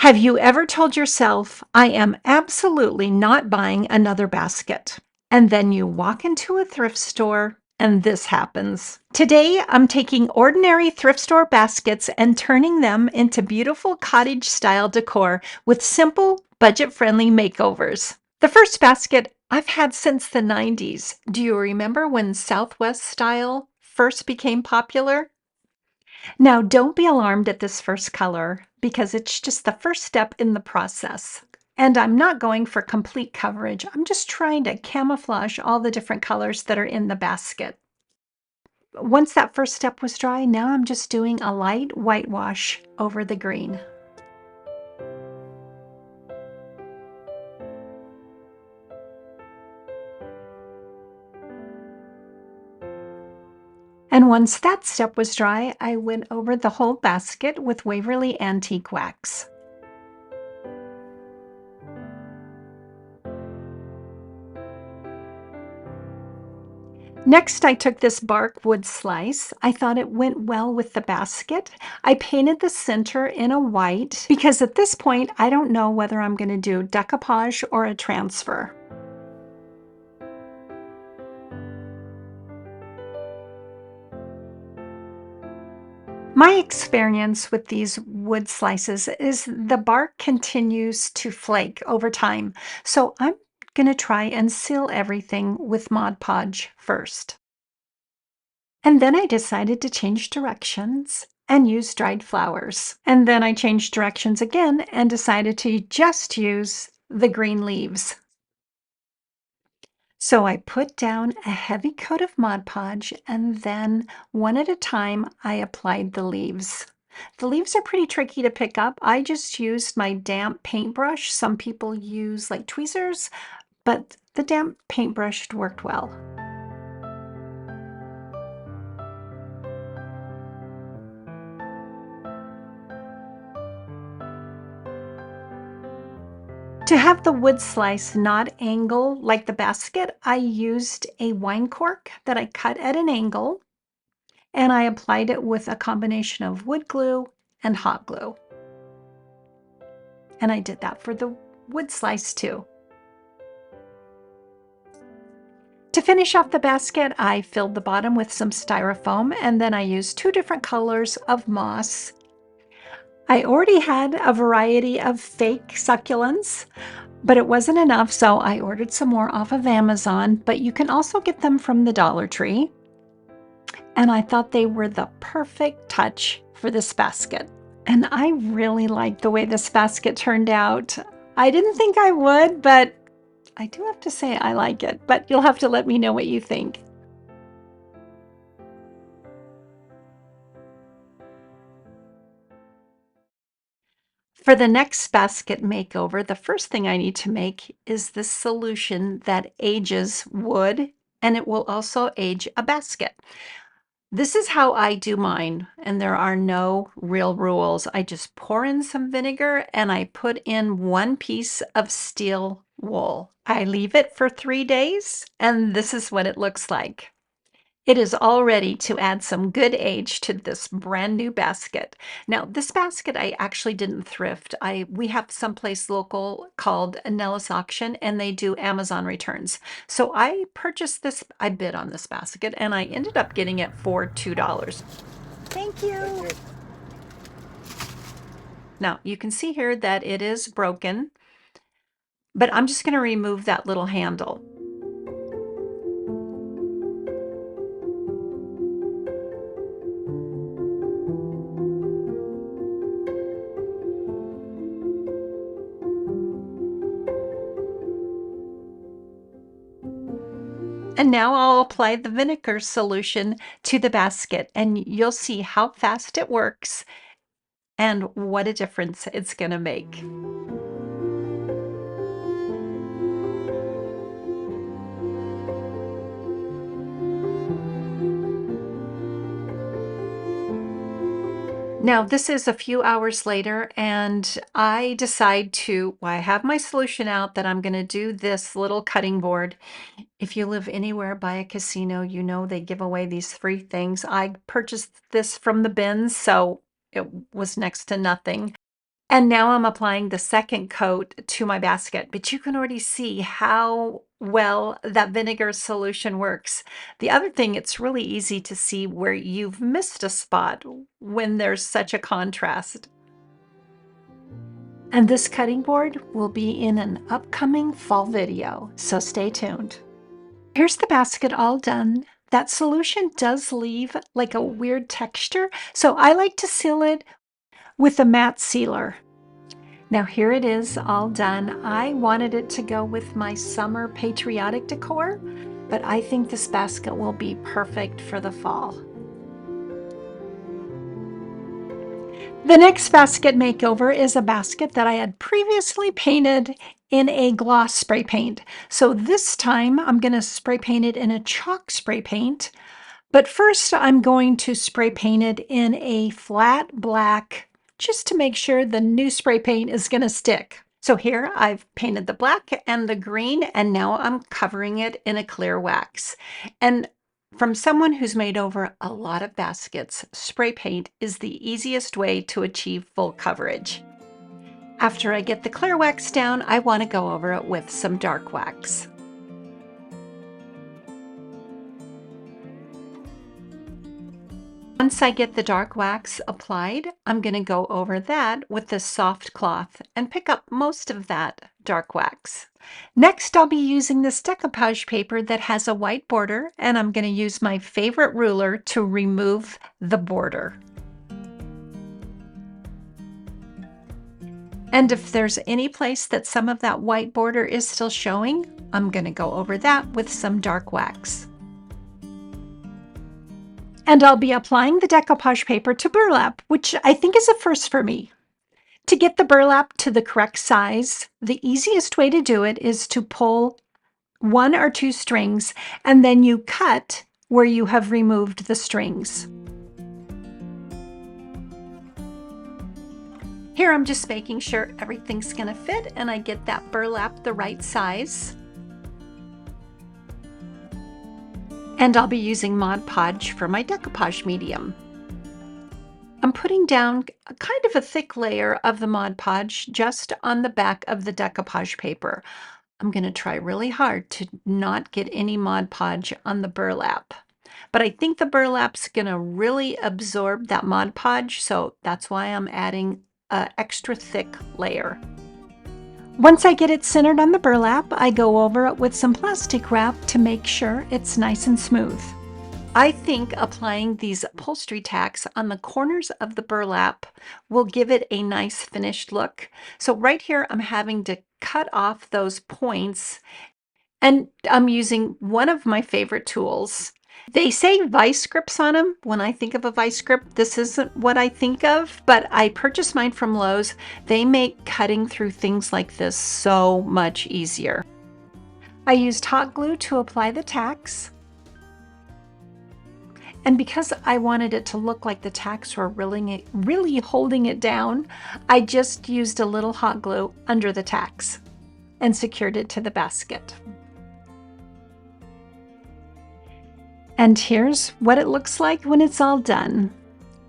Have you ever told yourself, I am absolutely not buying another basket? And then you walk into a thrift store and this happens. Today, I'm taking ordinary thrift store baskets and turning them into beautiful cottage style decor with simple, budget friendly makeovers. The first basket I've had since the 90s. Do you remember when Southwest style first became popular? Now, don't be alarmed at this first color because it's just the first step in the process. And I'm not going for complete coverage. I'm just trying to camouflage all the different colors that are in the basket. Once that first step was dry, now I'm just doing a light whitewash over the green. And once that step was dry, I went over the whole basket with Waverly Antique Wax. Next, I took this bark wood slice. I thought it went well with the basket. I painted the center in a white because at this point, I don't know whether I'm going to do decoupage or a transfer. My experience with these wood slices is the bark continues to flake over time. So I'm going to try and seal everything with Mod Podge first. And then I decided to change directions and use dried flowers. And then I changed directions again and decided to just use the green leaves. So I put down a heavy coat of Mod Podge and then one at a time I applied the leaves. The leaves are pretty tricky to pick up. I just used my damp paintbrush. Some people use like tweezers, but the damp paintbrush worked well. To have the wood slice not angle like the basket, I used a wine cork that I cut at an angle and I applied it with a combination of wood glue and hot glue. And I did that for the wood slice too. To finish off the basket, I filled the bottom with some styrofoam and then I used two different colors of moss. I already had a variety of fake succulents, but it wasn't enough, so I ordered some more off of Amazon, but you can also get them from the Dollar Tree. And I thought they were the perfect touch for this basket. And I really like the way this basket turned out. I didn't think I would, but I do have to say I like it, but you'll have to let me know what you think. For the next basket makeover, the first thing I need to make is this solution that ages wood and it will also age a basket. This is how I do mine, and there are no real rules. I just pour in some vinegar and I put in one piece of steel wool. I leave it for 3 days, and this is what it looks like. It is all ready to add some good age to this brand new basket. Now, this basket I actually didn't thrift. We have someplace local called Nellis Auction and they do Amazon returns. So I purchased this, I bid on this basket and I ended up getting it for $2. Thank you. Now, you can see here that it is broken, but I'm just going to remove that little handle. And now I'll apply the vinegar solution to the basket and you'll see how fast it works and what a difference it's going to make. Now, this is a few hours later, and I decide I have my solution out that I'm going to do this little cutting board. If you live anywhere by a casino, you know they give away these free things. I purchased this from the bins, so it was next to nothing. And now I'm applying the second coat to my basket, but you can already see how well that vinegar solution works. The other thing, it's really easy to see where you've missed a spot when there's such a contrast. And this cutting board will be in an upcoming fall video, so stay tuned. Here's the basket all done. That solution does leave like a weird texture, so I like to seal it with a matte sealer. Now here it is all done. I wanted it to go with my summer patriotic decor, but I think this basket will be perfect for the fall. The next basket makeover is a basket that I had previously painted in a gloss spray paint. So this time I'm going to spray paint it in a chalk spray paint, but first I'm going to spray paint it in a flat black just to make sure the new spray paint is going to stick. So here I've painted the black and the green, and now I'm covering it in a clear wax. And from someone who's made over a lot of baskets, spray paint is the easiest way to achieve full coverage. After I get the clear wax down, I want to go over it with some dark wax. Once I get the dark wax applied, I'm going to go over that with this soft cloth and pick up most of that dark wax. Next, I'll be using this decoupage paper that has a white border, and I'm going to use my favorite ruler to remove the border. And if there's any place that some of that white border is still showing, I'm going to go over that with some dark wax. And I'll be applying the decoupage paper to burlap, which I think is a first for me. To get the burlap to the correct size, the easiest way to do it is to pull 1 or 2 strings, and then you cut where you have removed the strings. Here I'm just making sure everything's going to fit and I get that burlap the right size. And I'll be using Mod Podge for my decoupage medium. I'm putting down kind of a thick layer of the Mod Podge just on the back of the decoupage paper. I'm going to try really hard to not get any Mod Podge on the burlap. But I think the burlap's going to really absorb that Mod Podge, so that's why I'm adding an extra thick layer. Once I get it centered on the burlap, I go over it with some plastic wrap to make sure it's nice and smooth. I think applying these upholstery tacks on the corners of the burlap will give it a nice finished look. So right here, I'm having to cut off those points, and I'm using one of my favorite tools. They say vice grips on them. When I think of a vice grip, this isn't what I think of, but I purchased mine from Lowe's. They make cutting through things like this so much easier. I used hot glue to apply the tacks. And because I wanted it to look like the tacks were really holding it down, I just used a little hot glue under the tacks and secured it to the basket. And here's what it looks like when it's all done.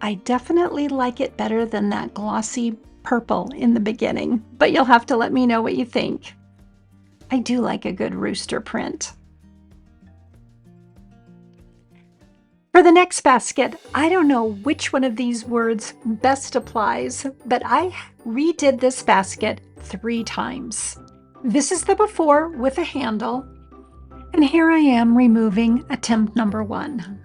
I definitely like it better than that glossy purple in the beginning, but you'll have to let me know what you think. I do like a good rooster print. For the next basket, I don't know which one of these words best applies, but I redid this basket 3 times. This is the before with a handle, and here I am removing attempt number 1.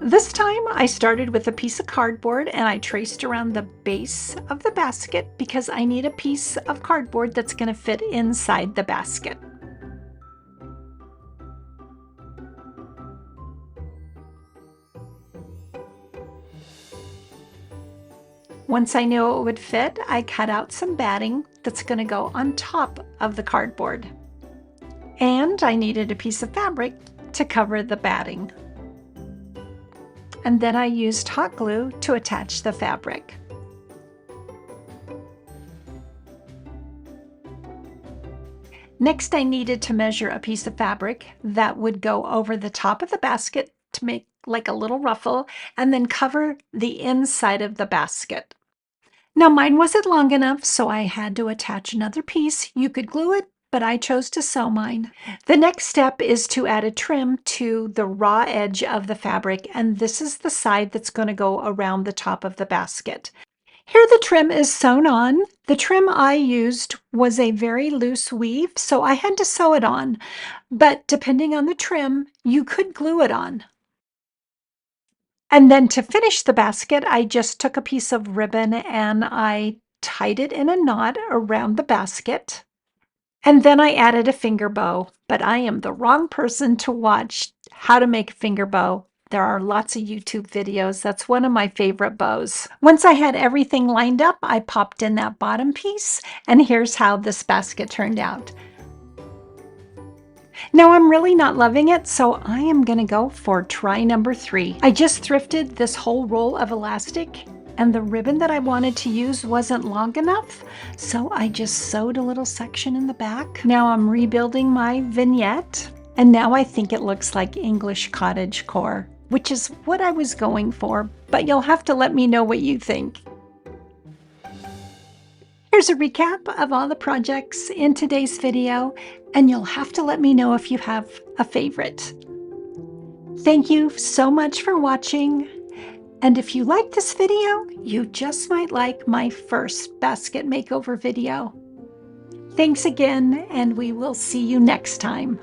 This time I started with a piece of cardboard and I traced around the base of the basket because I need a piece of cardboard that's going to fit inside the basket. Once I knew it would fit, I cut out some batting that's going to go on top of the cardboard. And I needed a piece of fabric to cover the batting. And then I used hot glue to attach the fabric. Next, I needed to measure a piece of fabric that would go over the top of the basket to make like a little ruffle and then cover the inside of the basket. Now mine wasn't long enough, so I had to attach another piece. You could glue it, but I chose to sew mine. The next step is to add a trim to the raw edge of the fabric, and this is the side that's going to go around the top of the basket. Here the trim is sewn on. The trim I used was a very loose weave, so I had to sew it on. But depending on the trim, you could glue it on. And then to finish the basket, I just took a piece of ribbon and I tied it in a knot around the basket. And then I added a finger bow, but I am the wrong person to watch how to make a finger bow. There are lots of YouTube videos. That's one of my favorite bows. Once I had everything lined up, I popped in that bottom piece, and here's how this basket turned out. Now I'm really not loving it, so I am gonna go for try number 3. I just thrifted this whole roll of elastic, and the ribbon that I wanted to use wasn't long enough, so I just sewed a little section in the back. Now I'm rebuilding my vignette, and now I think it looks like English cottage core, which is what I was going for, but you'll have to let me know what you think. Here's a recap of all the projects in today's video, and you'll have to let me know if you have a favorite. Thank you so much for watching, and if you like this video, you just might like my first basket makeover video. Thanks again, and we will see you next time.